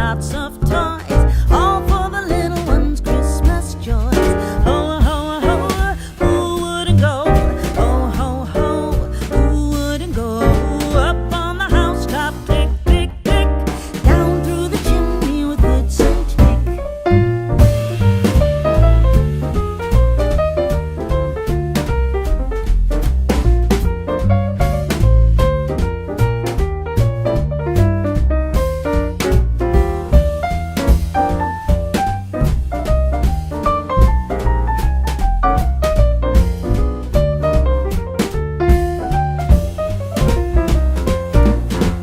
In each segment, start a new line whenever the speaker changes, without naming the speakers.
lots of toys, all for the little ones' Christmas joys. Ho, ho, ho, who wouldn't go? Ho, ho, ho, who wouldn't go? Up on the housetop, click, click, click, down through the chimney with good Saint Nick.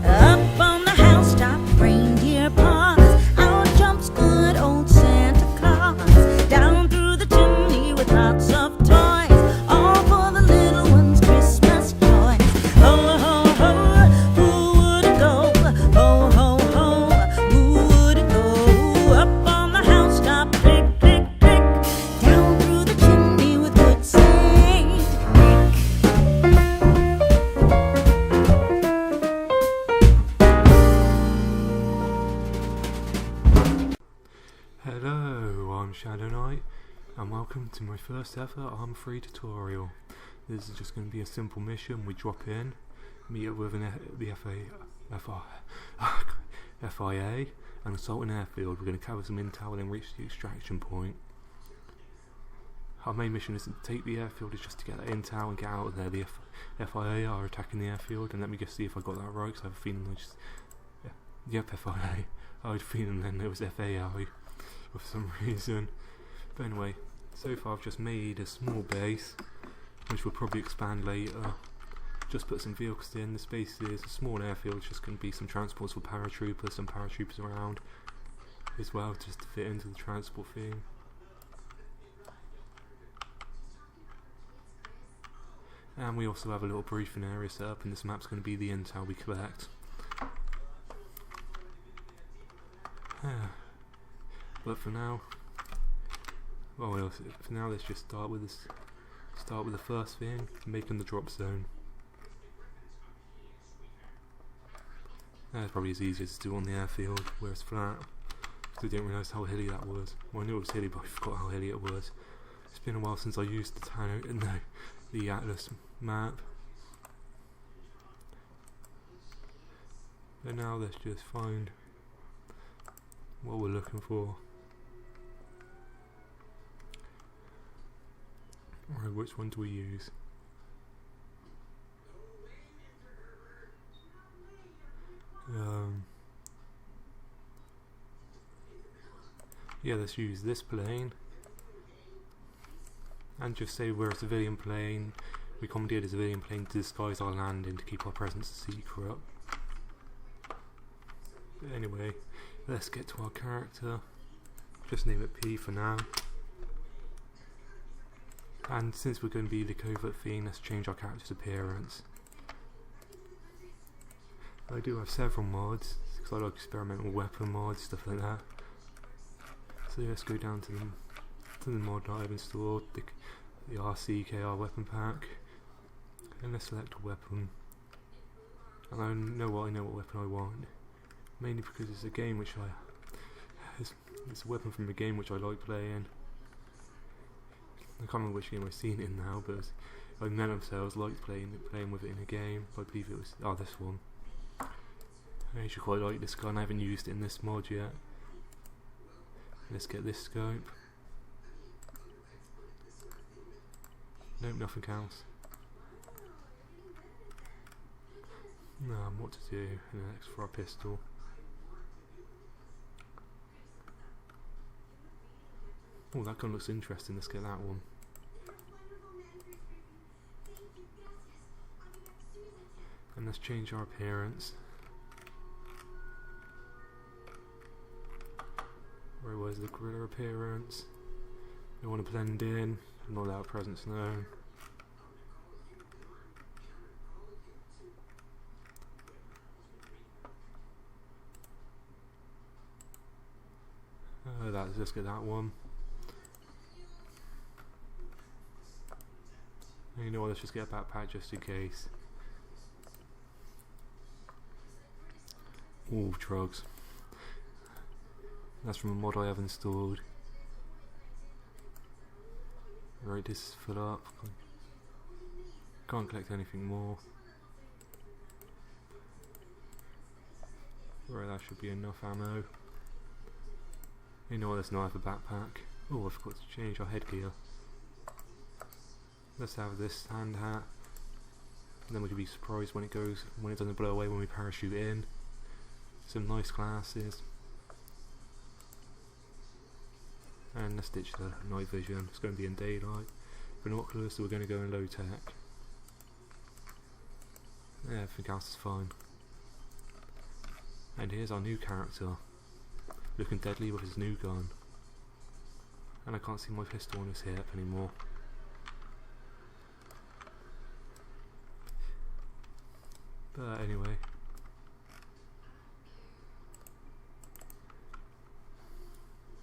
Up on the housetop, reindeer paws, out jumps good old Santa Claus. Down through the chimney with lots of toys, all for the little ones' Christmas joys. Ho, ho, ho, who wouldn't go? Ho, ho, ho, who wouldn't go? Up on the housetop, click, click, click, down through the chimney with good Saint Nick.
Hello, I'm Shadow Knight, and welcome to my first ever Arma 3 tutorial. This is just going to be a simple mission. We drop in, meet up with the FIA, and assault an airfield. We're going to cover some intel and then reach the extraction point. Our main mission isn't to take the airfield, it's just to get that intel and get out of there. The FIA are attacking the airfield, and let me just see if I got that right, because I have a feeling I just... Yep, FIA. I had a feeling then it was FAI for some reason. But anyway, so far I've just made a small base, which we'll probably expand later. Just put some vehicles in. This base is a small airfield, it's just going to be some transports for paratroopers, some paratroopers around as well, just to fit into the transport thing. And we also have a little briefing area set up, and this map's going to be the intel we collect. But for now, let's just start with the first thing, making the drop zone. That's probably as easy as to do on the airfield where it's flat. Because I didn't realise how hilly that was. Well, I knew it was hilly, but I forgot how hilly it was. It's been a while since I used the Atlas map. But now let's just find what we're looking for. Right, which one do we use? Yeah, let's use this plane and just say we're a civilian plane. We commandeered a civilian plane to disguise our landing to keep our presence secret. But anyway, let's get to our character. Just name it P for now. And since we're going to be the covert thing, let's change our character's appearance. I do have several mods, because I like experimental weapon mods, stuff like that. So let's go down to the mod that I've installed, the RCKR weapon pack, and let's select a weapon. And I know what weapon I want, mainly because it's a game which it's a weapon from a game which I like playing. I can't remember which game I've seen it in now, but I meant themselves liked playing with it in a game. I believe it was this one. I actually quite like this gun. I haven't used it in this mod yet. Let's get this scope. Nope, nothing else. What to do next for our pistol? Oh, that gun looks interesting. Let's get that one. And let's change our appearance. Where's the gorilla appearance? We want to blend in, not allow presence known. Let's get that one. You know what, let's just get a backpack just in case. Ooh, drugs. That's from a mod I have installed. Right, this is full up. Can't collect anything more. Right, that should be enough ammo. You know what, there's no other backpack. Oh, I forgot to change our headgear. Let's have this hand hat. And then we can be surprised when it doesn't blow away when we parachute in. Some nice glasses. And let's ditch the night vision, it's going to be in daylight. Binoculars, so we're going to go in low tech. Yeah, everything else is fine. And here's our new character, looking deadly with his new gun. And I can't see my pistol on his hip anymore. But anyway.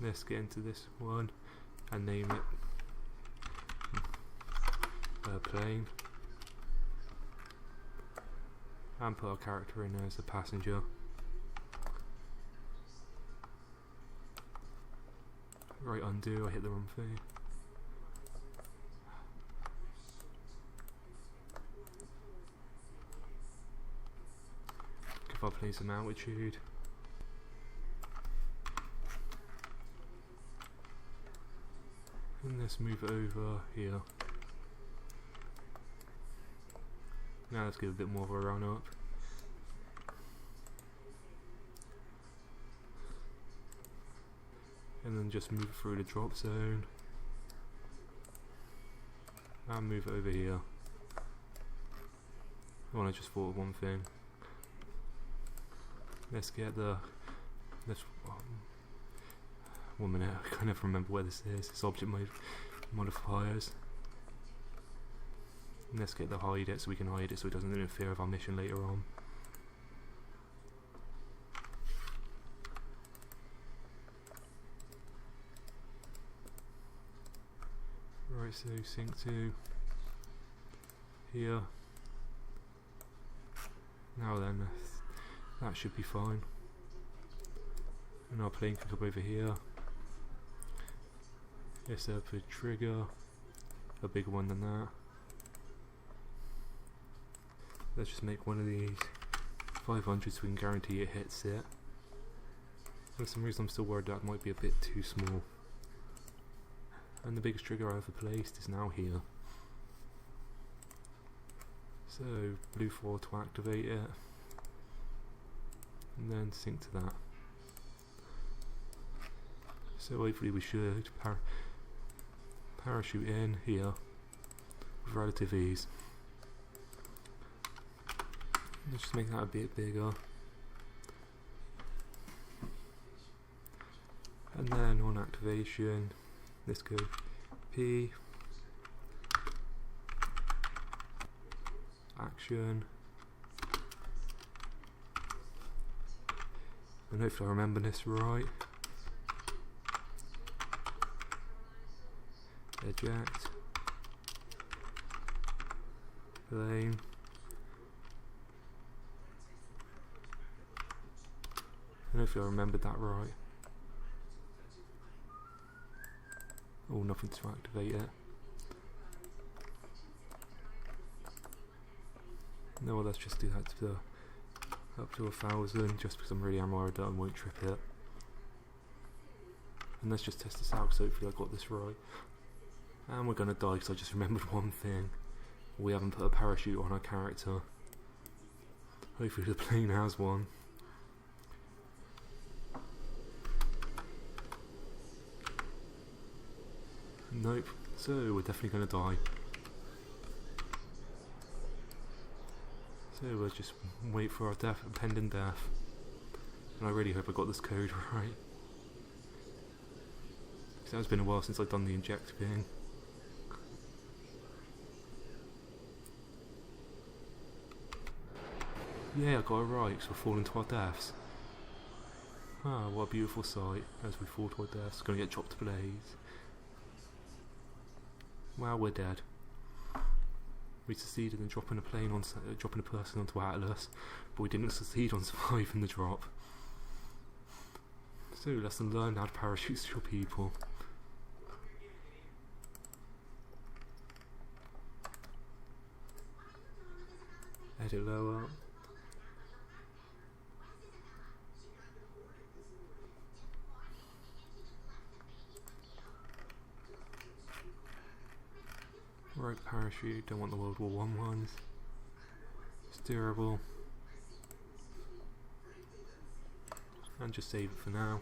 Let's get into this one and name it plane. And put our character in as a passenger. Right, undo, I hit the wrong thing. Give our plane some altitude. And let's move it over here. Now let's give a bit more of a run up. And then just move it through the drop zone. And move it over here. Oh, I just thought of one thing. Let's get the... Let's... 1 minute, I can't ever remember where this is. It's object modifiers. And let's get the hide it so we can hide it so it doesn't interfere with our mission later on. Right, so sync to here. Now then, that should be fine. And our plane can come over here. Let's set up a trigger, a bigger one than that. Let's just make one of these 500 so we can guarantee it hits it. For some reason I'm still worried that might be a bit too small. And the biggest trigger I ever placed is now here. So blue 4 to activate it. And then sync to that. So hopefully we should parachute in here with relative ease. Let's just make that a bit bigger. And then on activation, let's go P, action, and hopefully I remember this right. Eject, plane, and hopefully I remembered that right. Oh, nothing to activate it. No, well, let's just do that to up to 1,000, just because I'm really worried that I won't trip it. And let's just test this out, because hopefully I got this right. And we're gonna die because I just remembered one thing. We haven't put a parachute on our character. Hopefully the plane has one. Nope. So we're definitely gonna die. So we'll just wait for our death, pending death. And I really hope I got this code right. Because it's been a while since I've done the inject thing. Yeah, I got it right, because we're falling to our deaths. Ah, what a beautiful sight as we fall to our deaths. Gonna get chopped to blaze. Well, we're dead. We succeeded in dropping a person onto Atlas, but we didn't succeed on surviving the drop. So lesson learned, add parachutes to your people. Edit lower. Right parachute, don't want the World War I ones. Steerable. And just save it for now.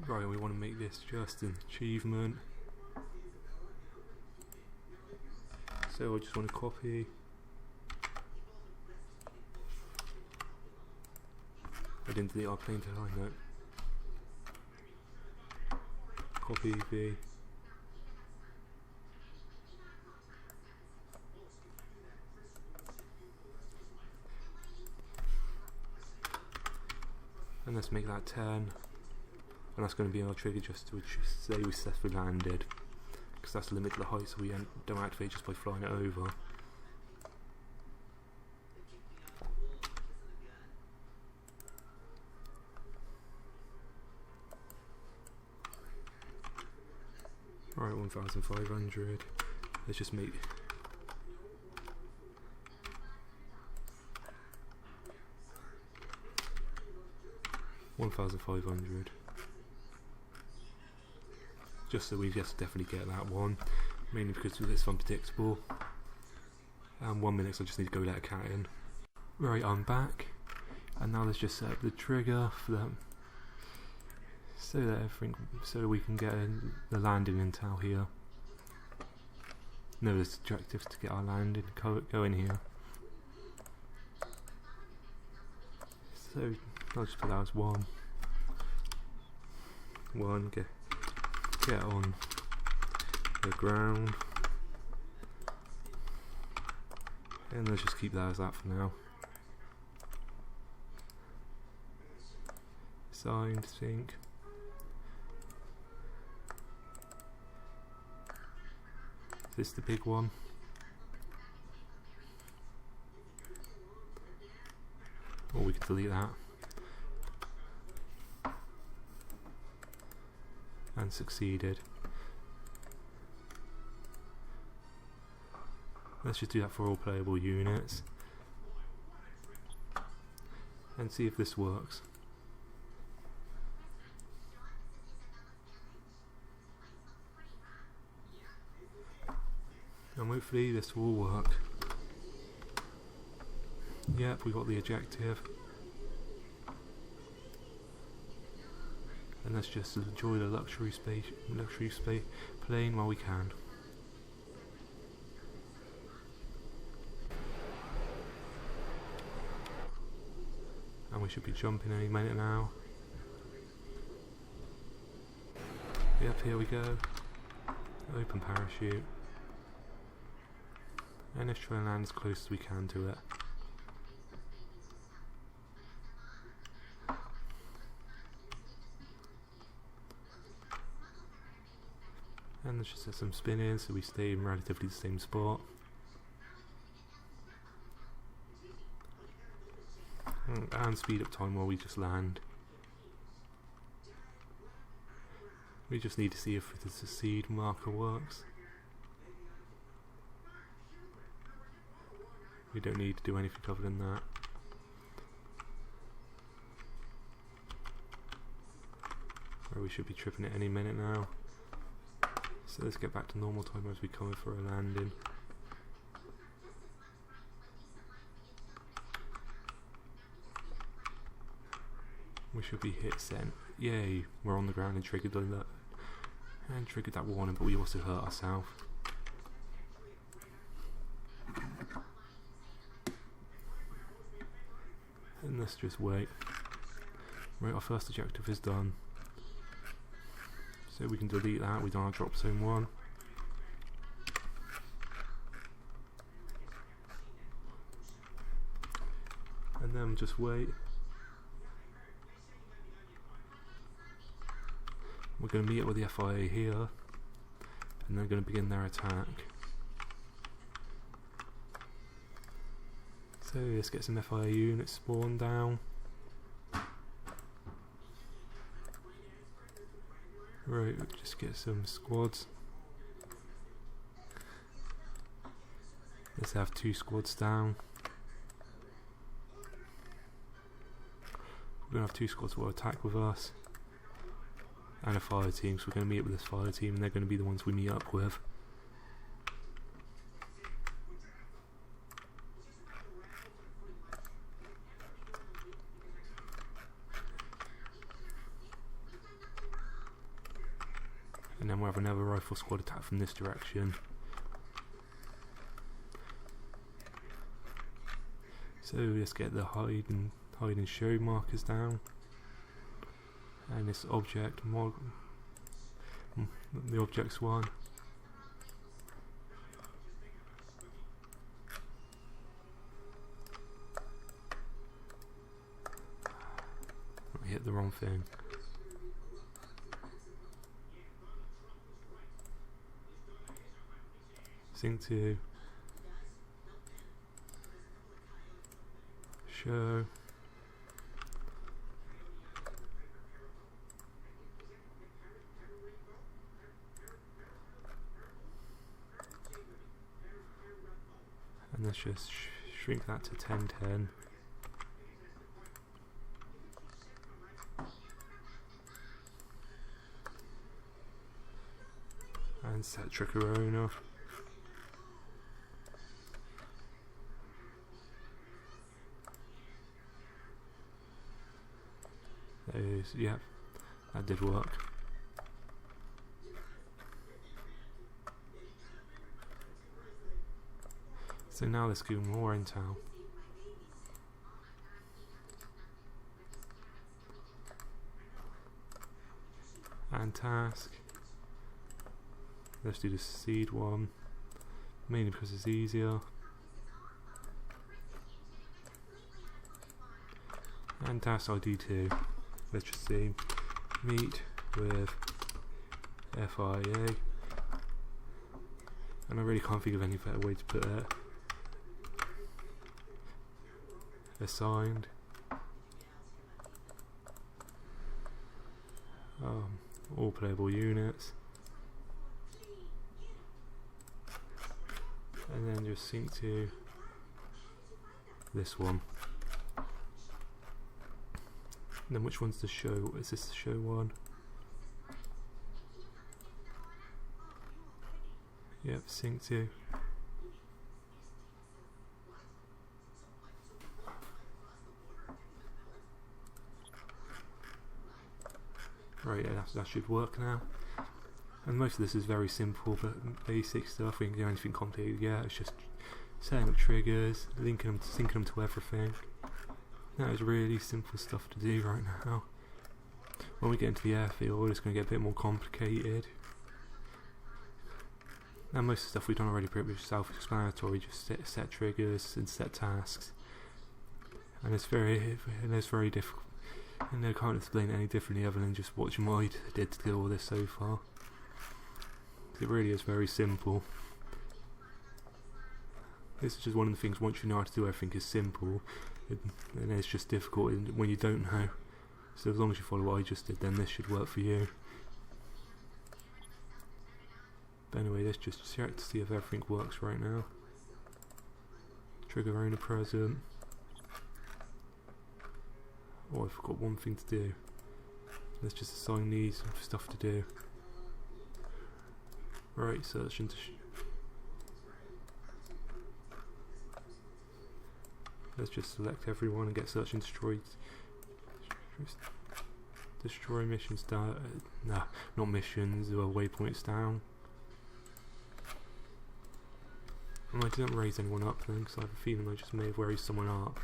Right, we want to make this just an achievement. So I just want to copy. I didn't delete our plain text line note. Copy V. And let's make that 10. And that's going to be our trigger just to say we successfully landed. Because that's the limit to the height, so we don't activate just by flying it over. Alright, 1,500. Let's just make 1,500. Just so we just definitely get that one, mainly because it's unpredictable. And 1 minute, so I just need to go let a cat in. Right, I'm back, and now let's just set up the trigger for them, so that everything, so we can get the landing intel here. No, it's objective to get our landing go in here. So I'll just put that as 1. Get on the ground, and let's just keep that as that for now. Signed sync. Is this the big one? Or we could delete that. And succeeded. Let's just do that for all playable units and see if this works. And hopefully this will work. Yep, we got the objective. And let's just enjoy the luxury space plane while we can. And we should be jumping any minute now. Yep, here we go. Open parachute. And let's try and land as close as we can to it. And let's just set some spin in so we stay in relatively the same spot. And speed up time while we just land. We just need to see if the succeed marker works. We don't need to do anything other than that. Or we should be tripping it any minute now. So let's get back to normal time as we come in for a landing. We should be hit sent. Yay, we're on the ground and triggered the alert. And triggered that warning, but we also hurt ourselves. And let's just wait. Right, our first objective is done. So we can delete that, we don't have drop zone 1. And then just wait. We're going to meet up with the FIA here, and they're going to begin their attack. So let's get some FIA units spawned down. Right, we'll just get some squads. Let's have 2 squads down. We're going to have 2 squads that will attack with us. And a fire team, so we're going to meet up with this fire team and they're going to be the ones we meet up with. And then we'll have another rifle squad attack from this direction. So let's get the hide and show markers down. And this object mod, the objects one. I hit the wrong thing. Sync to show. And let's just shrink that to 1010. And set trigger owner. Yep, that did work. So now let's do more intel. And task. Let's do the seed one, mainly because it's easier. And task ID 2. Let's just see. Meet with FIA. And I really can't think of any better way to put it. Assigned. All playable units. And then just sync to this one. And then which one's the show? Is this the show one? Yep, sync to. Right, yeah, that should work now. And most of this is very simple, but basic stuff. We can do anything complicated yet. It's just setting up triggers, linking them, syncing them to everything. That is really simple stuff to do right now. When we get into the airfield, it's going to get a bit more complicated. And most of the stuff we've done already pretty much self-explanatory. Just set triggers and set tasks. And it's very difficult. And I can't explain it any differently other than just what I did to do all this so far. It really is very simple. This is just one of the things, once you know how to do everything is simple, and it's just difficult when you don't know. So as long as you follow what I just did, then this should work for you. But anyway, let's just check to see if everything works right now. Trigger owner present. Oh, I forgot one thing to do. Let's just assign these stuff to do. Right, search and let's just select everyone and get search and destroy. Destroy missions down. Nah, not missions. Waypoints down. And I didn't raise anyone up then, because I have a feeling I just may have raised someone up.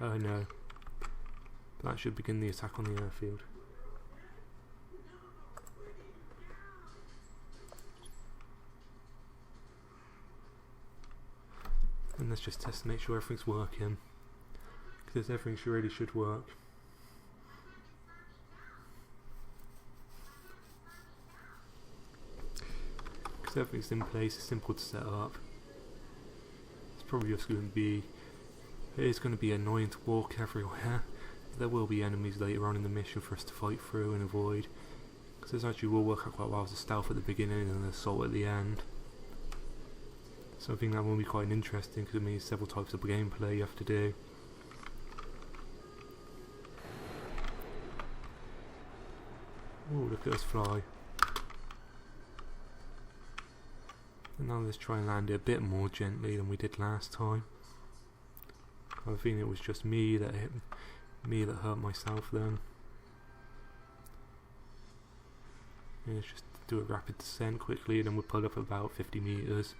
No. That should begin the attack on the airfield. And let's just test to make sure everything's working, because everything really should work. Because everything's in place, it's simple to set up. It's probably just going to be It is going to be annoying to walk everywhere. There will be enemies later on in the mission for us to fight through and avoid, because this actually will work out quite well as a stealth at the beginning and an assault at the end. So I think that will be quite interesting because it means several types of gameplay you have to do. Oh, look at us fly. And now let's try and land it a bit more gently than we did last time. I think it was just me that hurt myself then. And let's just do a rapid descent quickly and then we'll pull up about 50 meters.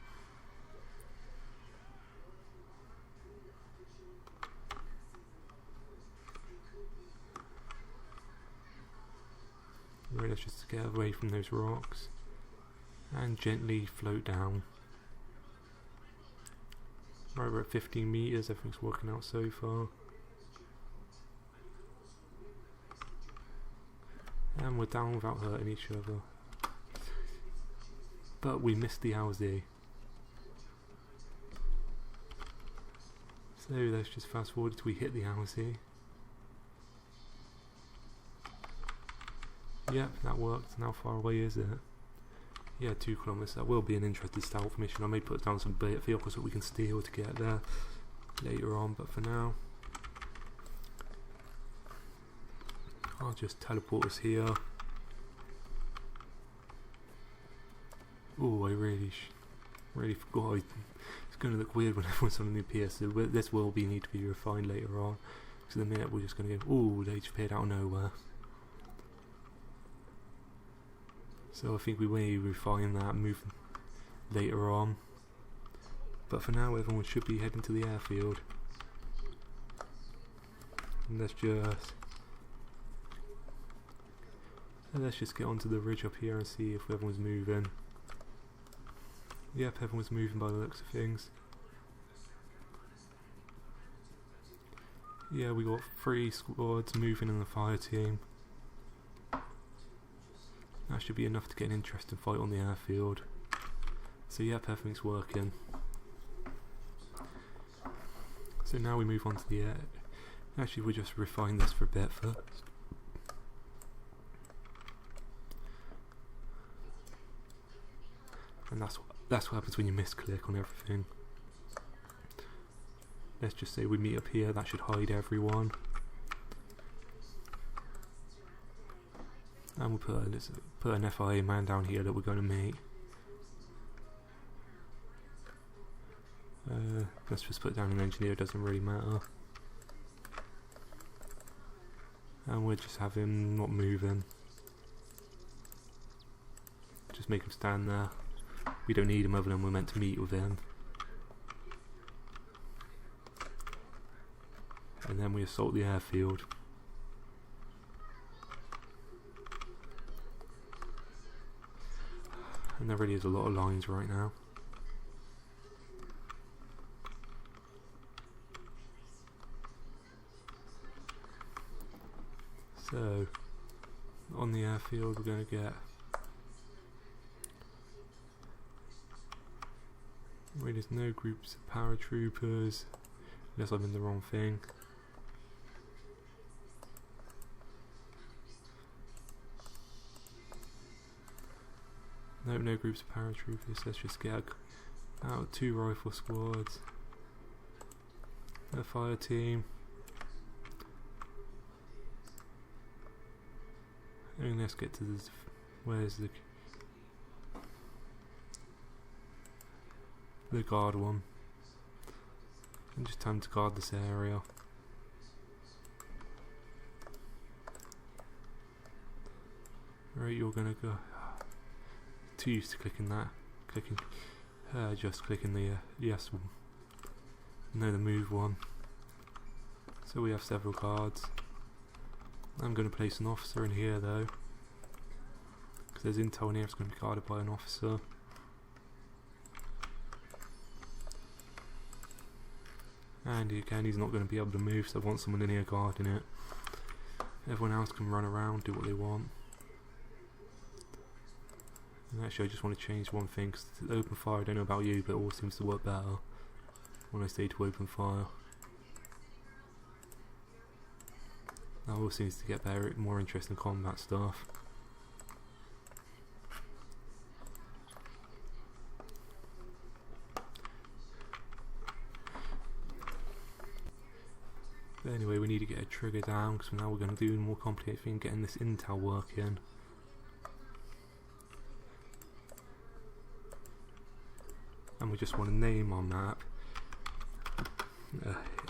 Right, let's just get away from those rocks and gently float down. Right, we're at 15 meters, everything's working out so far. And we're down without hurting each other. But we missed the LZ. So let's just fast forward till we hit the LZ. Yep, that worked. And how far away is it? Yeah, 2 kilometers. That will be an interesting stealth mission. I may put down some vehicles that we can steal to get there later on, but for now I'll just teleport us here. Oh, I really forgot. It's going to look weird when everyone's on the new PS. So this will need to be refined later on. So in a minute we're just going to go, oh, they just appeared out of nowhere. So I think we may refine that, move later on. But for now everyone should be heading to the airfield. And let's just get onto the ridge up here and see if everyone's moving. Yep, everyone's moving by the looks of things. Yeah, we got 3 squads moving in the fire team. That should be enough to get an interesting fight on the airfield. So yep, everything's working. So now we move on to the air. Actually, we'll just refine this for a bit first. And that's what happens when you misclick on everything. Let's just say we meet up here. That should hide everyone. And we'll put an FIA man down here that we're going to meet. Let's just put down an engineer, doesn't really matter. And we'll just have him not moving. Just make him stand there. We don't need him other than we're meant to meet with him. And then we assault the airfield. And there really is a lot of lines right now. So, on the airfield we're going to get... Really, there's no groups of paratroopers, unless I'm in the wrong thing. No groups of paratroopers. Let's just get out 2 rifle squads, a fire team, and let's get to this. Where's the guard one? And just time to guard this area. Right, you're gonna go. Too used to clicking that, just clicking the yes one, no, the move one. So we have several guards. I'm going to place an officer in here though, because there's intel in here. It's going to be guarded by an officer. And again, he's not going to be able to move, so I want someone in here guarding it. Everyone else can run around, do what they want. And actually I just want to change one thing, because open fire, I don't know about you, but it always seems to work better when I stay to open fire. That all seems to get better, more interesting combat stuff. But anyway, we need to get a trigger down because now we're going to do a more complicated thing, getting this Intel working. And we just want to name our map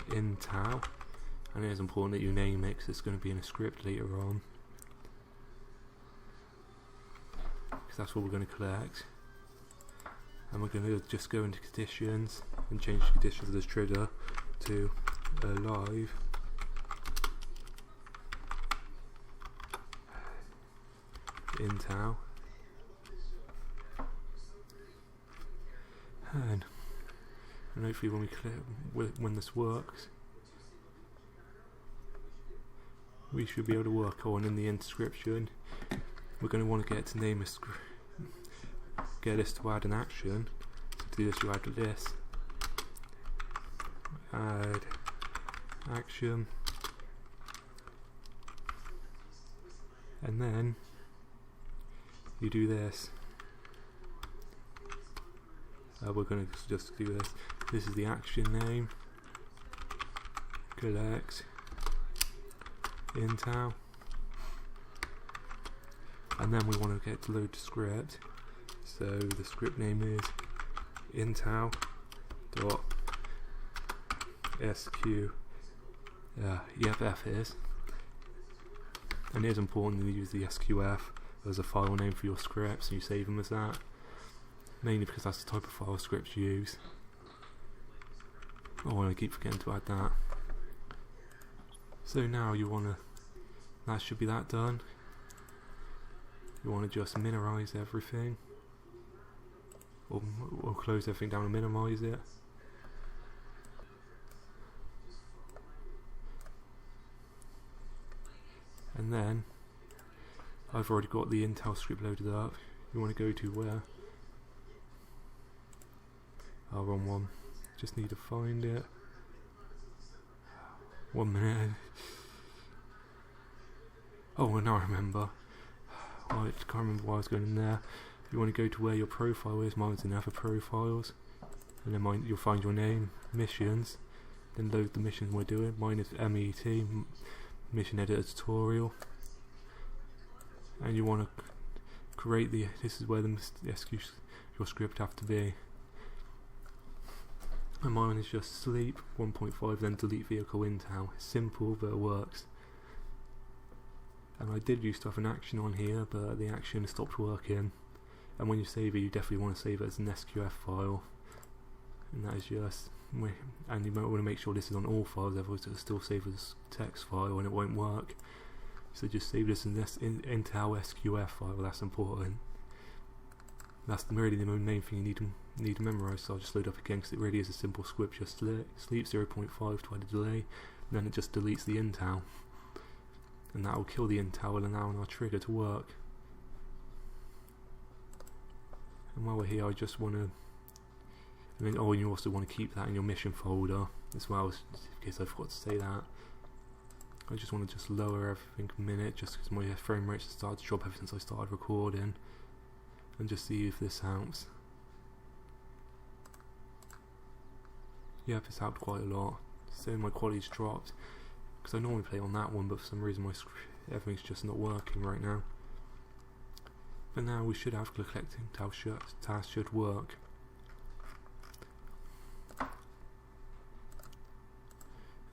Intel, and it is important that you name it because it's going to be in a script later on, because that's what we're going to collect. And we're going to just go into conditions and change the conditions of this trigger to alive Intel, and hopefully when we when this works, we should be able to work on in the inscription. We're going to want to get it to name a get this to add an action. So to do this, you add this, add action, and then you do this. We're going to just do this. This is the action name. Collect Intel, and then we want to get to load the script. So the script name is Intel.sqf. EFF is, and it is important to use the SQF as a file name for your scripts, and you save them as that. Mainly because that's the type of file scripts you use. Oh, I keep forgetting to add that. So now you want to, that should be that done. You want to just minimize everything, or close everything down and minimize it. And then I've already got the Intel script loaded up. You want to go to where? Wrong one. Just need to find it. 1 minute. Oh, now I remember. I can't remember why I was going in there. You want to go to where your profile is. Mine's in other profiles, and then you'll find your name, missions, then load the mission we're doing. Mine is MET, Mission Editor Tutorial, and you want to create the. This is where the your script have to be. And mine is just sleep 1.5, then DeleteVehicle Intel. It's simple, but it works. And I did used to have an action on here, but the action stopped working. And when you save it, you definitely want to save it as an SQF file. And that is just, and you might want to make sure this is on all files, otherwise it'll still save as text file and it won't work. So just save this in this Intel SQF file. That's important. That's really the main thing you need to memorize. So I'll just load up again because it really is a simple script. Just sleep 0.5 to add a delay, and then it just deletes the Intel, and that will kill the Intel and allow our trigger to work. And while we're here, I just want to, and you also want to keep that in your mission folder as well, in case I forgot to say that. I just want to just lower everything a minute, just because my frame rates have started to drop ever since I started recording, and just see if this helps. Yep, it's helped quite a lot. So my quality's dropped, because I normally play on that one, but for some reason everything's just not working right now. But now we should have collecting task should work.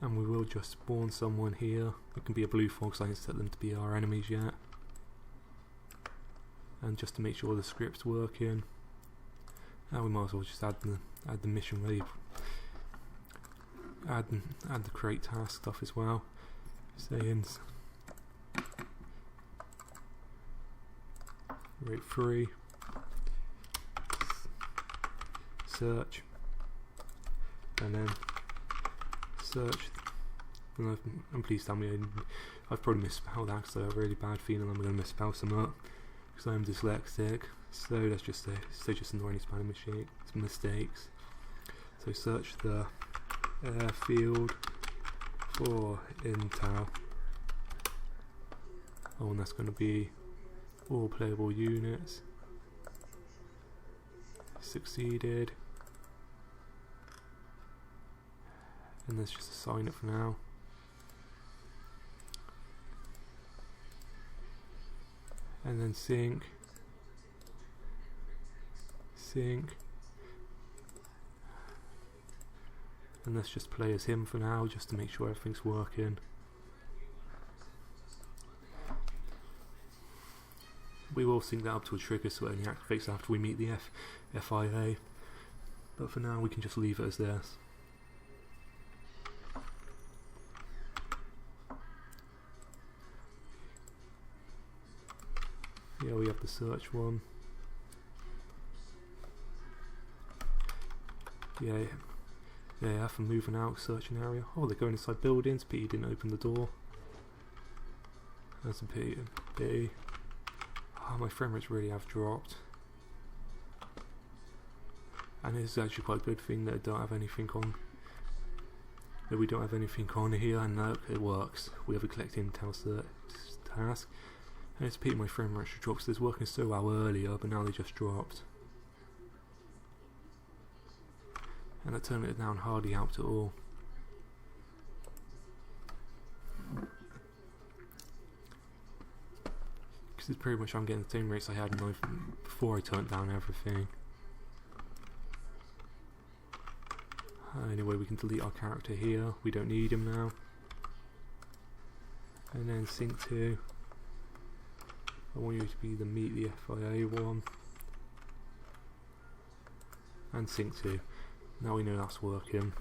And we will just spawn someone here. It can be a blue fox, I didn't set them to be our enemies yet. And just to make sure the script's working. Now we might as well just add the mission ready. Add the create task stuff as well. Saying rate 3. Search. And then search. And please tell me I've probably misspelled that, because I have a really bad feeling I'm going to misspell some up, because I'm dyslexic. So let's just say just ignore any spelling mistakes. So search the airfield for Intel. Oh, and that's going to be all playable units. Succeeded. And let's just assign it for now. And then sync. And let's just play as him for now, just to make sure everything's working. We will sync that up to a trigger so it only activates after we meet the FIA. But for now we can just leave it as this. Yeah, we have the search one. Yeah, for moving out, searching area. Oh, they're going inside buildings. Pete didn't open the door. That's a pity. Oh, my frame rates really have dropped. And it's actually quite a good thing that I don't have anything on. That we don't have anything on here, and look, it works. We have a collect Intel task. And it's a pity my frame rates dropped because it was working so well earlier, but now they just dropped. And I turned it down hardly helped at all. Because it's pretty much I'm getting the same rates I had before I turned down everything. Anyway, we can delete our character here. We don't need him now. And then sync to. I want you to be the meet the FIA one. And sync to. Now we know that's working.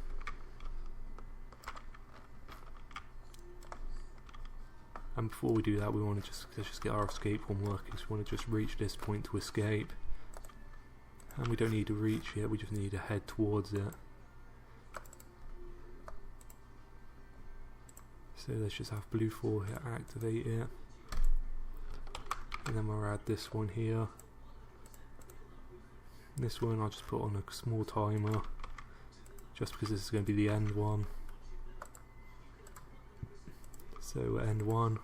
And before we do that, we want to let's just get our escape one working. So we want to just reach this point to escape. And we don't need to reach it, we just need to head towards it. So let's just have blue 4 here, activate it. And then we'll add this one here. This one I'll just put on a small timer. Just because this is going to be the end one. So end one.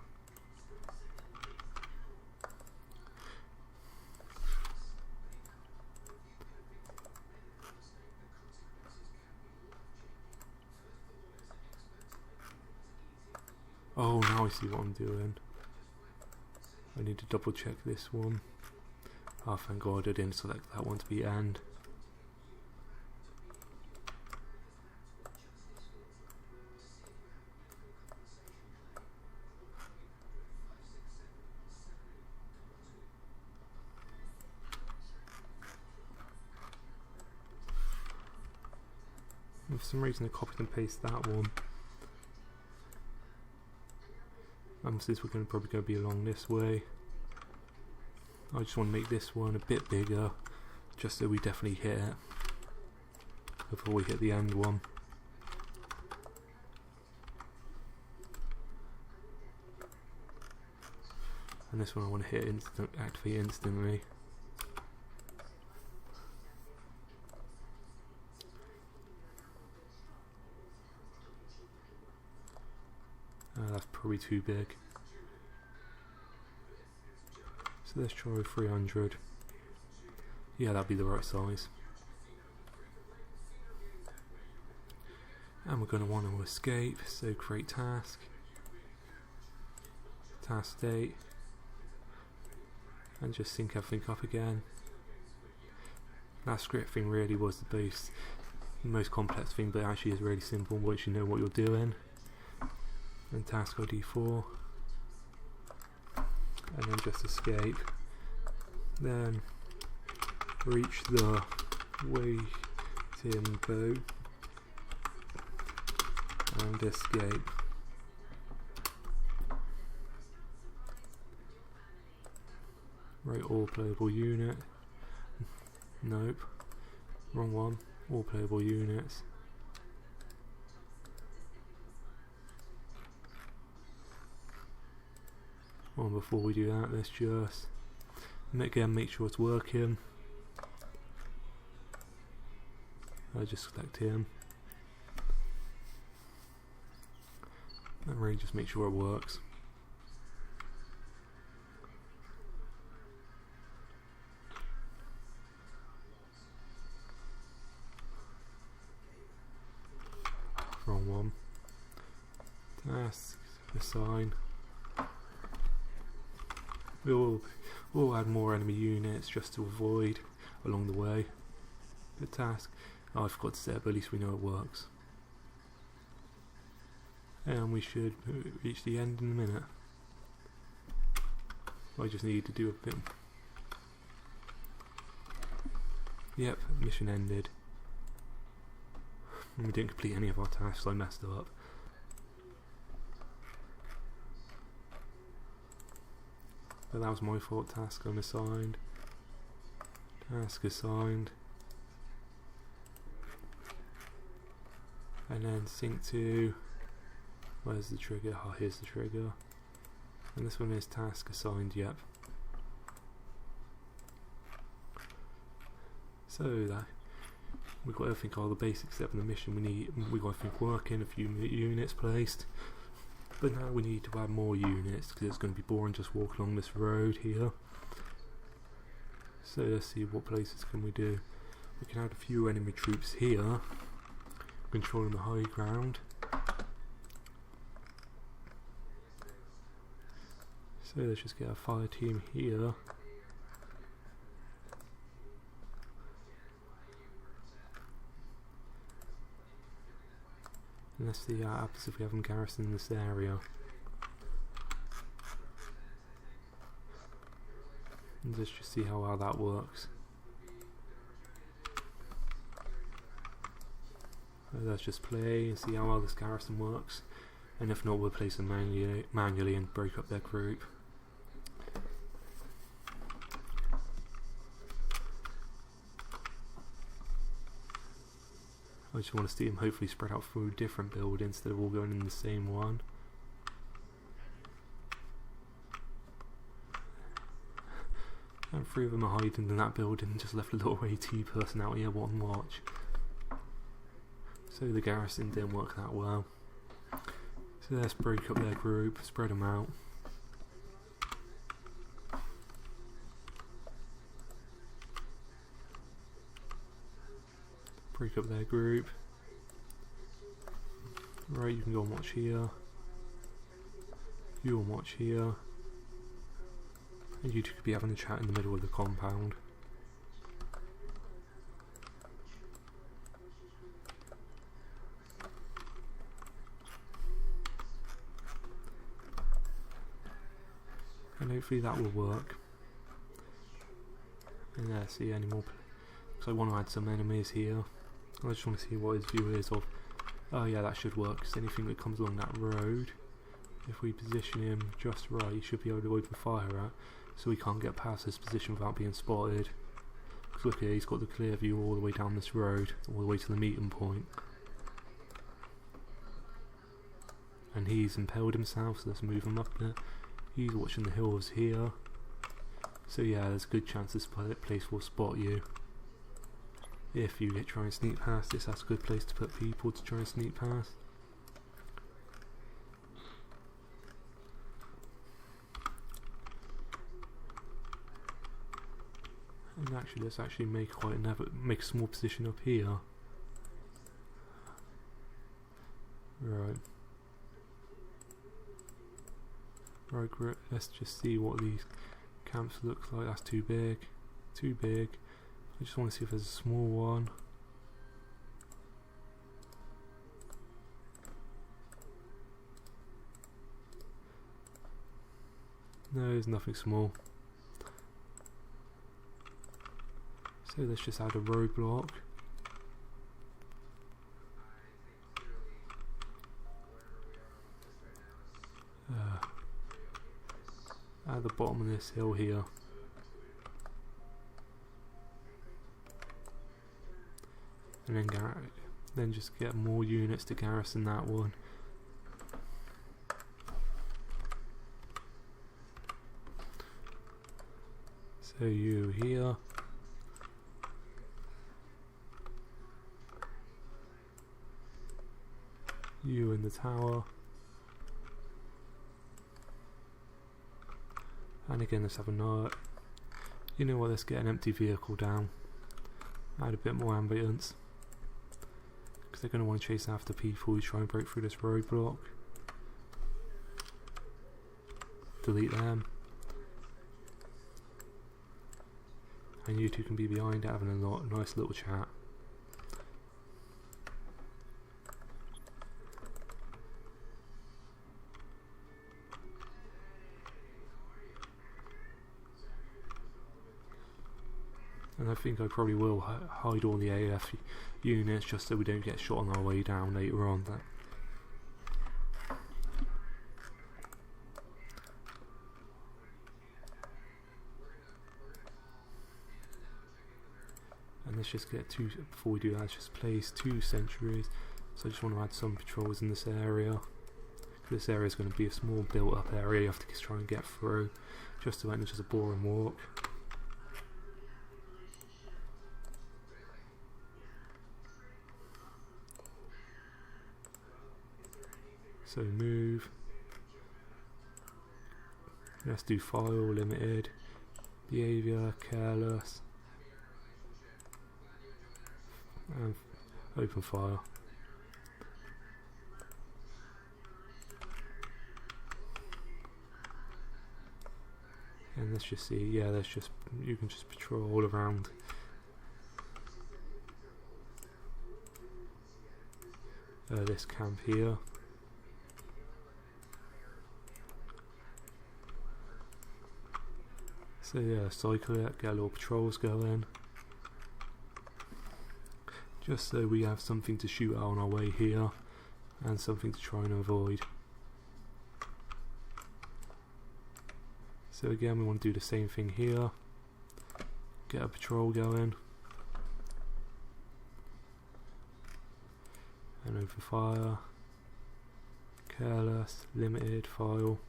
Oh, now I see what I'm doing. I need to double check this one. Oh, thank God I didn't select that one to be end. For some reason I copied and pasted that one. Since we're probably going to be along this way, I just want to make this one a bit bigger, just so we definitely hit it before we hit the end one. And this one I want to hit activate instantly. That's probably too big. So let's try 300. Yeah, that'd be the right size. And we're going to want to escape, so create task. Task state. And just sync everything up again. That script thing really was the most complex thing, but it actually is really simple once you know what you're doing. And task ID 4, and then just escape, then reach the waiting boat and escape. Right, all playable unit, nope, wrong one, all playable units. Well, before we do that, let's just again make sure it's working. I just select him and really just make sure it works. wrong one. Task, assign. We'll add more enemy units just to avoid along the way. The task, oh, I forgot to say it, but at least we know it works. And we should reach the end in a minute. I just need to do a bit. Yep, mission ended. We didn't complete any of our tasks, so I messed up. But that was my fault. Task unassigned. Task assigned. And then sync to, where's the trigger? Oh, here's the trigger. And this one is task assigned, yep. So that we've got everything, all the basic stuff in the mission. We got everything working, a few units placed. But now we need to add more units because it's going to be boring just walking along this road here. So let's see, what places can we do? We can add a few enemy troops here, controlling the high ground. So let's just get a fire team here. And let's see what happens if we have them garrison in this area. And let's just see how well that works. Let's just play and see how well this garrison works. And if not, we'll place them manually and break up their group. I just want to see them hopefully spread out through different buildings instead of all going in the same one. And 3 of them are hiding in that building and just left a little AT person out here on watch. So the garrison didn't work that well. So let's break up their group, spread them out. Break up their group. Right, you can go and watch here. You will watch here. And you two could be having a chat in the middle of the compound. And hopefully that will work. And yeah, see any more. So I want to add some enemies here. I just want to see what his view is of. Oh yeah, that should work. Because anything that comes along that road, if we position him just right, he should be able to open fire at. So he can't get past his position without being spotted. Because look here, he's got the clear view all the way down this road, all the way to the meeting point. And he's impaled himself, so let's move him up there. He's watching the hills here. So yeah, there's a good chance this place will spot you. If you try and sneak past this, that's a good place to put people to try and sneak past. And actually, let's actually make make a small position up here. Right. Right, great. Let's just see what these camps look like. That's too big. Too big. I just want to see if there's a small one. No, there's nothing small. So let's just add a roadblock. At the bottom of this hill here. And then just get more units to garrison that one. So you here. You in the tower. And again, let's have a note. You know what, let's get an empty vehicle down. Add a bit more ambience. because they're going to want to chase after people who try and break through this roadblock. Delete them. And you two can be behind it having a nice little chat. And I think I probably will hide all the AF units just so we don't get shot on our way down later on. And let's just get before we do that, let's just place 2 sentries. So I just want to add some patrols in this area. This area is going to be a small built up area you have to try and get through, just to end just a boring walk. So move. Let's do file, limited, behavior, careless, and open file. And let's just see, yeah, you can just patrol all around. This camp here. So yeah, cycle it, get a little patrols going. Just so we have something to shoot out on our way here, and something to try and avoid. So again, we want to do the same thing here. Get a patrol going. And open fire. Careless, limited, file.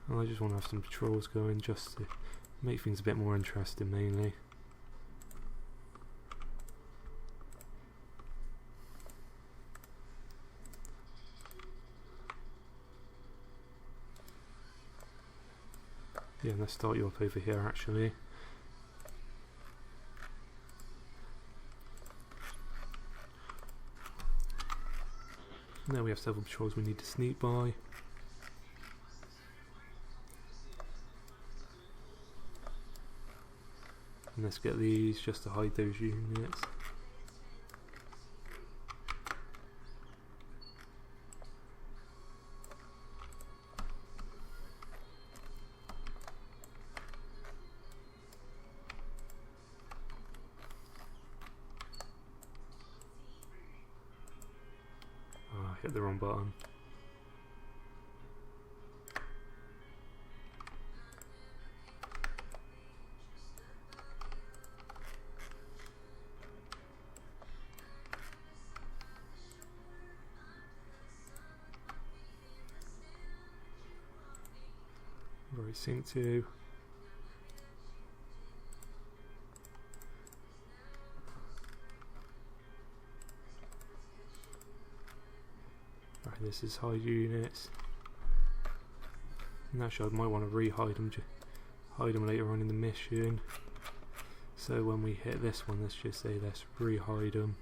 And I just want to have some patrols going just to make things a bit more interesting mainly. Yeah, let's start you up over here actually. Now we have several patrols we need to sneak by. And let's get these just to hide those units. I hit the wrong button. Right, sync to. Right, this is hide units. And actually, I might want to re-hide them, hide them later on in the mission. So when we hit this one, let's just say let's re-hide them.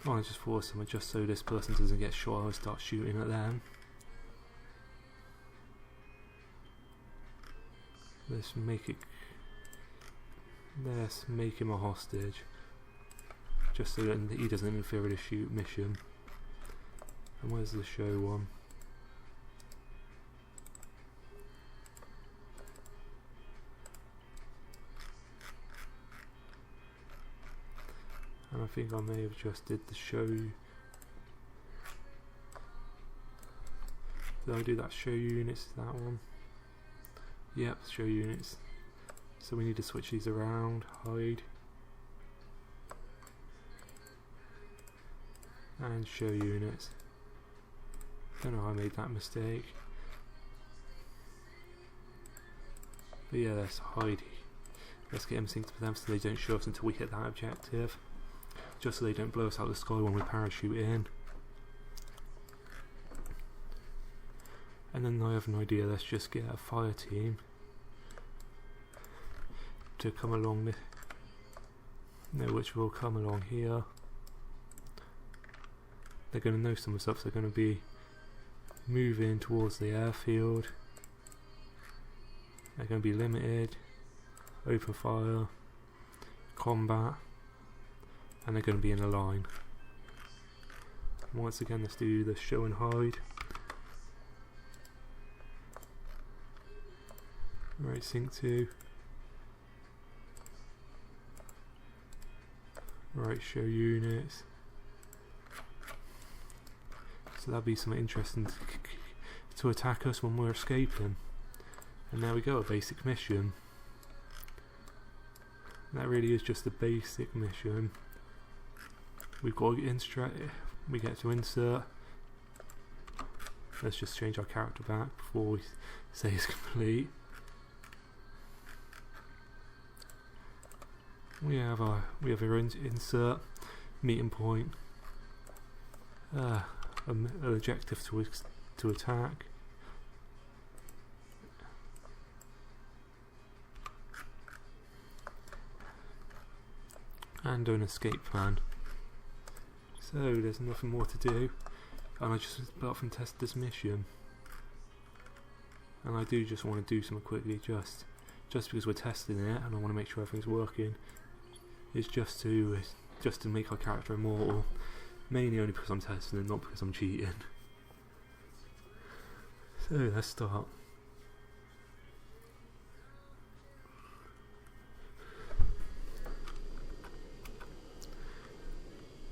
Oh, I just force them just so this person doesn't get shot. I'll start shooting at them. Let's make him a hostage, just so that he doesn't interfere with the shoot mission. And where's the show one? And I think I may have just did the show. Did I do that show units? That one? Yep, show units. So we need to switch these around, hide, and show units. Don't know how I made that mistake. But yeah, let's hide. Let's get them synced with them so they don't show us until we hit that objective. Just so they don't blow us out of the sky when we parachute in. And then I have an idea, let's just get a fire team. to come along this, which will come along here. They're going to know some stuff. They're going to be moving towards the airfield. They're going to be limited, open fire, combat, and they're going to be in a line. Once again, let's do the show and hide. Right, sync to. Right, show units. So that'll be something interesting to attack us when we're escaping. And there we go, a basic mission. That really is just a basic mission. We've got to we get to insert. Let's just change our character back before we say it's complete. We have our insert, meeting point, an objective to attack, and an escape plan. So there's nothing more to do, and I just went off and tested this mission, and I do just want to do something quickly, just because we're testing it, and I want to make sure everything's working. It's just to make our character immortal, mainly only because I'm testing it, not because I'm cheating. So let's start.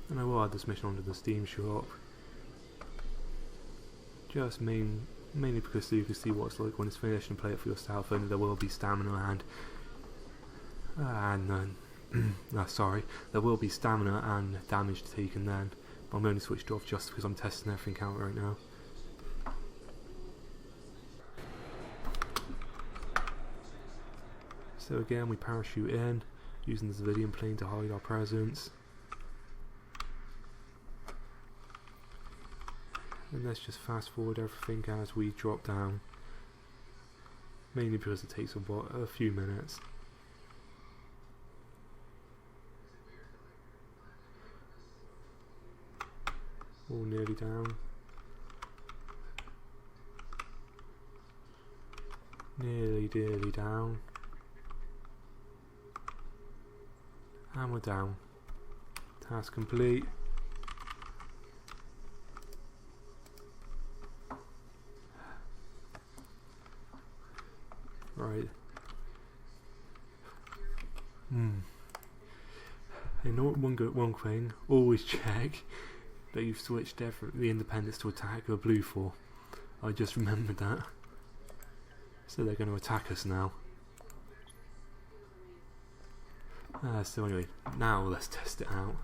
And I will add this mission onto the Steam shop, just mainly because so you can see what it's like when it's finished and play it for yourself. And there will be stamina there will be stamina and damage taken then. But I'm only switched off just because I'm testing everything out right now. So again, we parachute in using the civilian plane to hide our presence. And let's just fast forward everything as we drop down, mainly because it takes a few minutes. All nearly down. Nearly down. And we're down. Task complete. Right. And one thing, always check that you've switched the independents to attack or blue for. I just remembered that. So they're going to attack us now. So anyway, now let's test it out.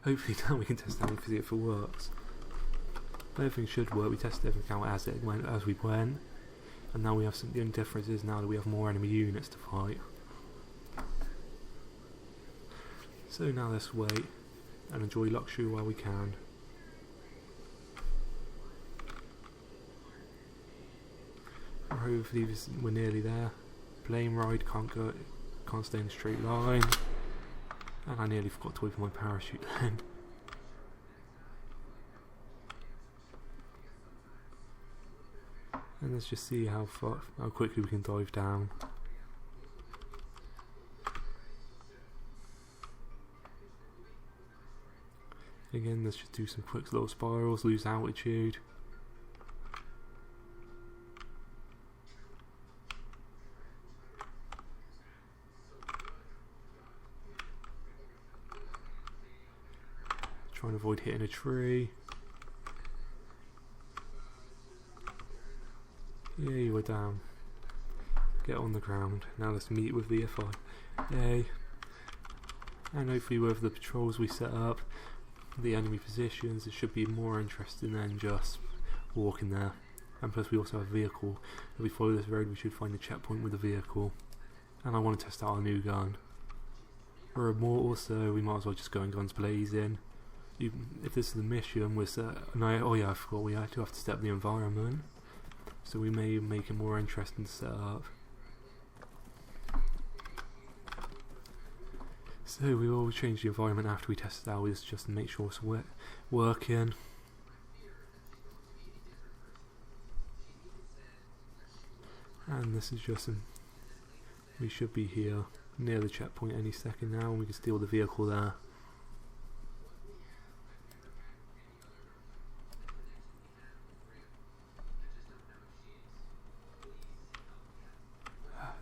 Hopefully now we can test out and see if it works. But everything should work. We tested everything out as we went. And now we have the only difference is now that we have more enemy units to fight. So now let's wait and enjoy luxury while we can. Hopefully we're nearly there. Plane ride, can't stay in a straight line. And I nearly forgot to open my parachute then. And let's just see how quickly we can dive down. Again, let's just do some quick little spirals, lose altitude. Try and avoid hitting a tree. Yeah, you were down. Get on the ground. Now let's meet with the FIA. And hopefully with the patrols we set up, the enemy positions, it should be more interesting than just walking there. And plus we also have a vehicle. If we follow this road we should find a checkpoint with a vehicle. And I want to test out our new gun. We're immortal, so we might as well just go in guns blazing. if this is the mission, we're set. Oh yeah, I forgot we do have to step the environment, so we may make it more interesting to set up. So we will change the environment after we test it out, just to make sure it's working. And this is just we should be here near the checkpoint any second now, and we can steal the vehicle there.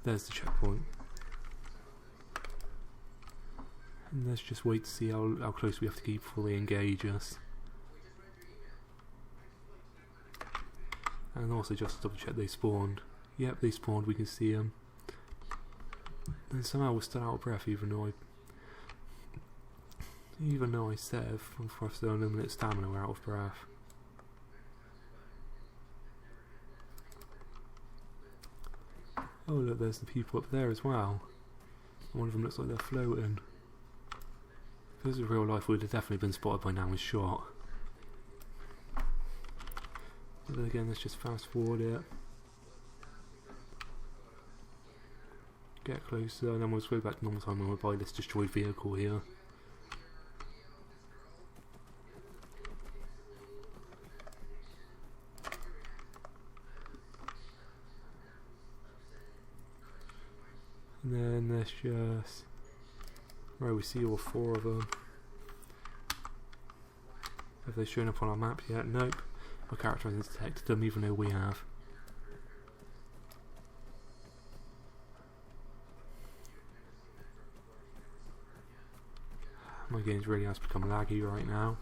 There's the checkpoint. And let's just wait to see how close we have to keep before they engage us. And also just to double check they spawned. Yep, they spawned, we can see them. And somehow we're still out of breath even though I said for us to unlimited stamina we're out of breath. Oh look, there's the people up there as well. One of them looks like they're floating. If this was real life, we would have definitely been spotted by now and shot. But then again, let's just fast forward it. Get closer, and then we'll go back to normal time when we're by this destroyed vehicle here. And then there's just... Right, we see all 4 of them. Have they shown up on our map yet? Nope. Our character hasn't detected them even though we have. My game's really has become laggy right now.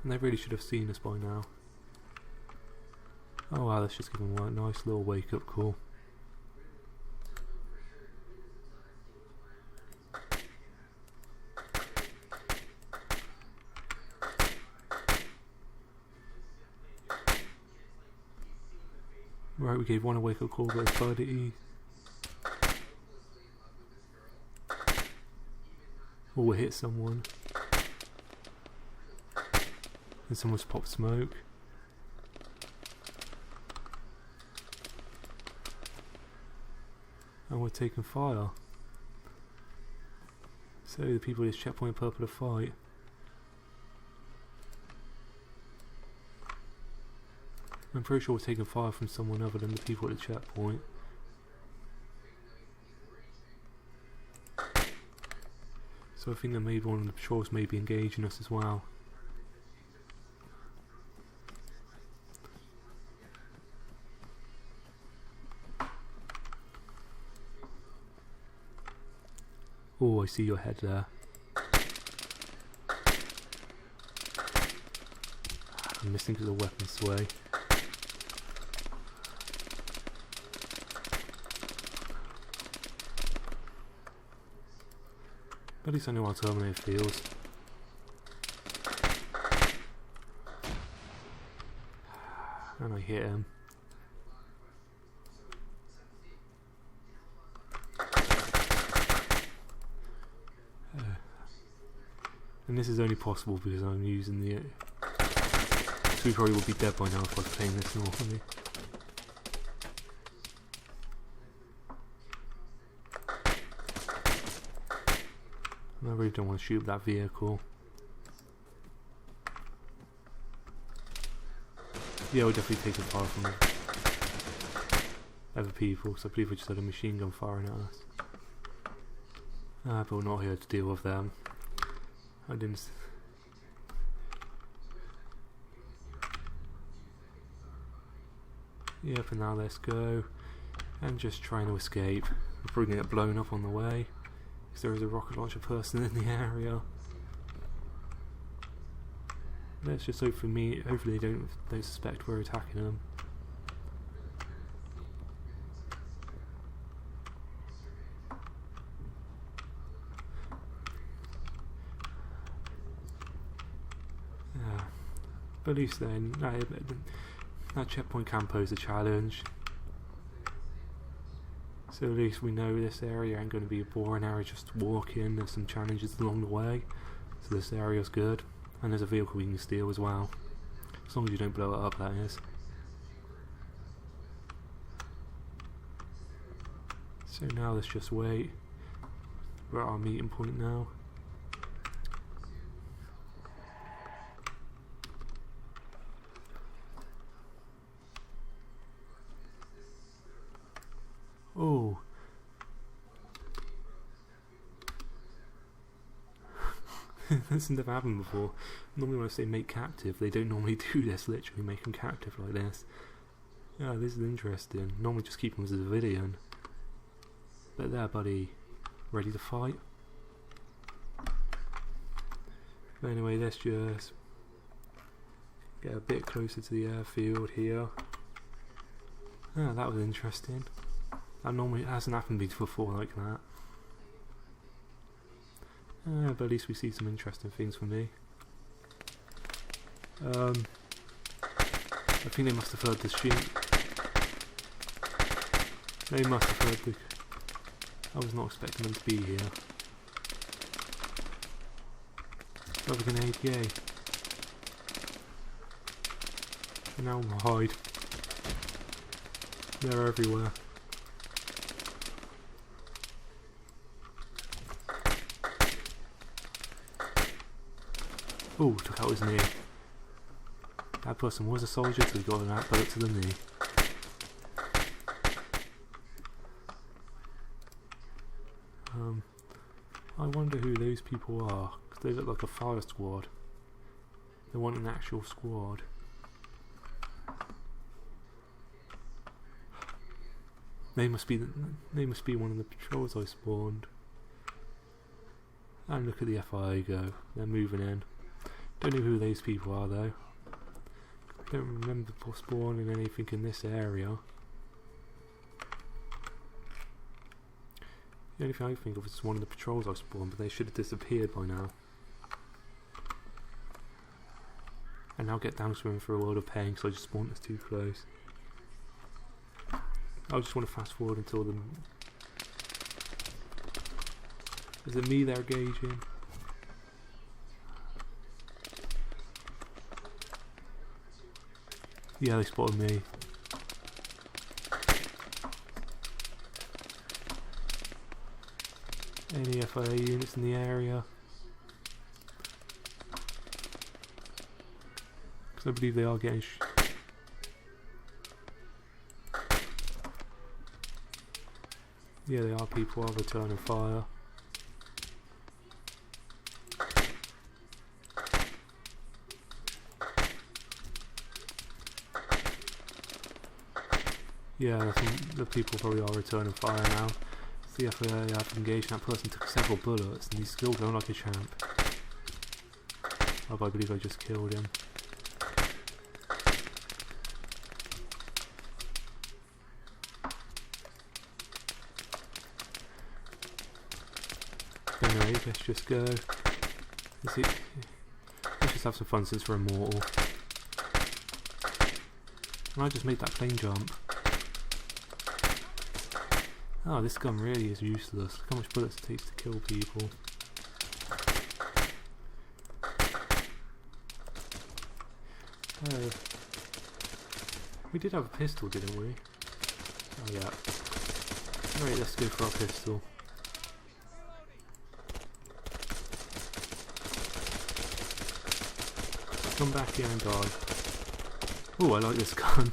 And they really should have seen us by now. Oh wow, let's just give them a nice little wake up call. Right, we gave one a wake up call, but buddy. Oh, we hit someone. And someone's popped smoke. And we're taking fire. So the people at this checkpoint purple to fight. I'm pretty sure we're taking fire from someone other than the people at the checkpoint. So I think that maybe one of the patrols may be engaging us as well. Oh, I see your head there. I'm missing because of the weapon sway. But at least I know how Terminator feels. And I hit him. And this is only possible because I'm using the... So we probably would be dead by now if I was playing this normally. I really don't want to shoot that vehicle. Yeah, we're definitely taking fire from other people, so I believe we just had a machine gun firing at us. But we're not here to deal with them. I didn't... Yep, and now let's go. And just trying to escape. We're probably going to get blown up on the way. Because there is a rocket launcher person in the area. Let's just hope for me, hopefully they don't suspect we're attacking them. Yeah, but at least then, that checkpoint can pose a challenge. So at least we know this area ain't going to be a boring area just to walk in. There's some challenges along the way. So this area's good. And there's a vehicle we can steal as well. As long as you don't blow it up, that is. So now let's just wait. We're at our meeting point now. Oh. This has never happened before. Normally when I say make captive, they don't normally do this, literally make them captive like this. Yeah, this is interesting. Normally just keep them as a civilian. But there, buddy. Ready to fight? But anyway, let's just get a bit closer to the airfield here. Ah, that was interesting. That normally hasn't happened before like that. But at least we see some interesting things for me. I think they must have heard the sheep. They must have heard the... I was not expecting them to be here. But we're going to ATA. And now we'll hide. They're everywhere. Oh, took out his knee. That person was a soldier, so he got an bullet to the knee. I wonder who those people are, because they look like a fire squad. They want an actual squad. They must be one of the patrols I spawned. And look at the FIA go. They're moving in. Don't know who those people are though. Don't remember spawning anything in this area. The only thing I can think of is one of the patrols I spawned, but they should have disappeared by now. And now get down swimming for a world of pain because I just spawned us too close. I just want to fast forward until the... Is it me they're gauging? Yeah, they spotted me. Any FIA units in the area? Because I believe they are getting yeah, they are. People are returning fire. Yeah, the people probably are returning fire now. See if they have engaged. That person took several bullets and he's still going like a champ. Oh, I believe I just killed him. Anyway, let's just go. Let's just have some fun since we're immortal. And I just made that plane jump. Oh, this gun really is useless. Look how much bullets it takes to kill people. Oh. We did have a pistol, didn't we? Oh yeah. Alright, let's go for our pistol. Come back here and die. Oh, I like this gun.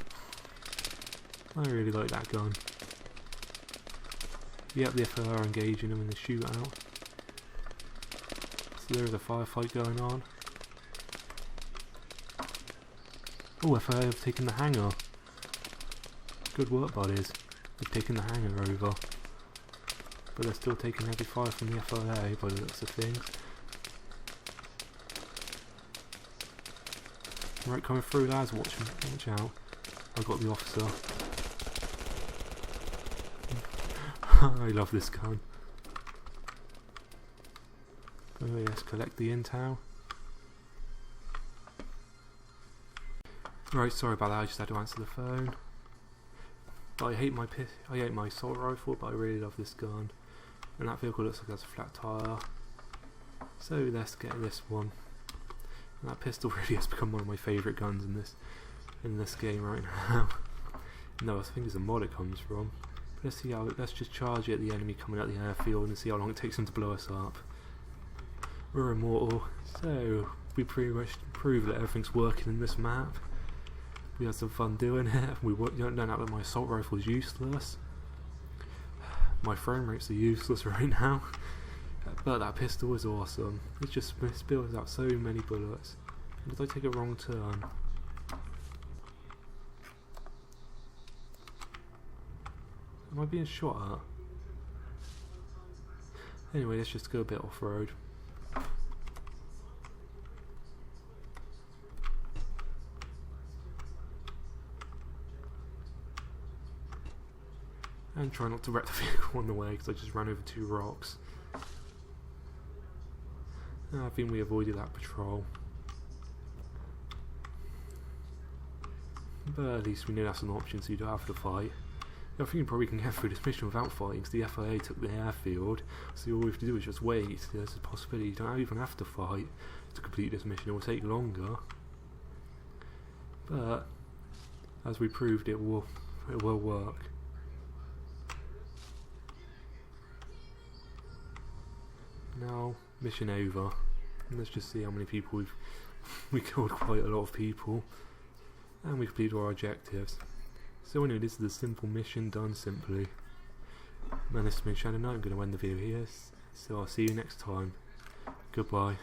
I really like that gun. Yep, the FIA are engaging them in the shootout. So there is a firefight going on. Oh, FIA have taken the hangar. Good work, buddies. They've taken the hangar over. But they're still taking heavy fire from the FIA by the looks of things. Right, coming through, lads. Watch out. I got the officer. I love this gun. Anyway, let's collect the intel. Right, sorry about that, I just had to answer the phone. But I hate my assault rifle, but I really love this gun. And that vehicle looks like it has a flat tire. So let's get this one. And that pistol really has become one of my favourite guns in this game right now. No, I think it's a mod it comes from. But let's just charge it at the enemy coming out the airfield and see how long it takes them to blow us up. We're immortal, so we pretty much prove that everything's working in this map. We had some fun doing it. We don't know that my assault rifle is useless. My frame rates are useless right now. But that pistol is awesome. It just spills out so many bullets. Did I take a wrong turn? Am I being shot at? Anyway, let's just go a bit off-road. And try not to wreck the vehicle on the way because I just ran over 2 rocks. I think we avoided that patrol. But at least we know that's an option, so you don't have to fight. I think you probably can get through this mission without fighting because the FIA took the airfield, so all we have to do is just wait. There's a possibility you don't even have to fight to complete this mission. It will take longer, but as we proved, it will work. Now, mission over. And let's just see how many people we killed quite a lot of people, and we completed our objectives. So anyway, this is a simple mission done simply. And this is me, Shannon. I'm going to end the video here, so I'll see you next time. Goodbye.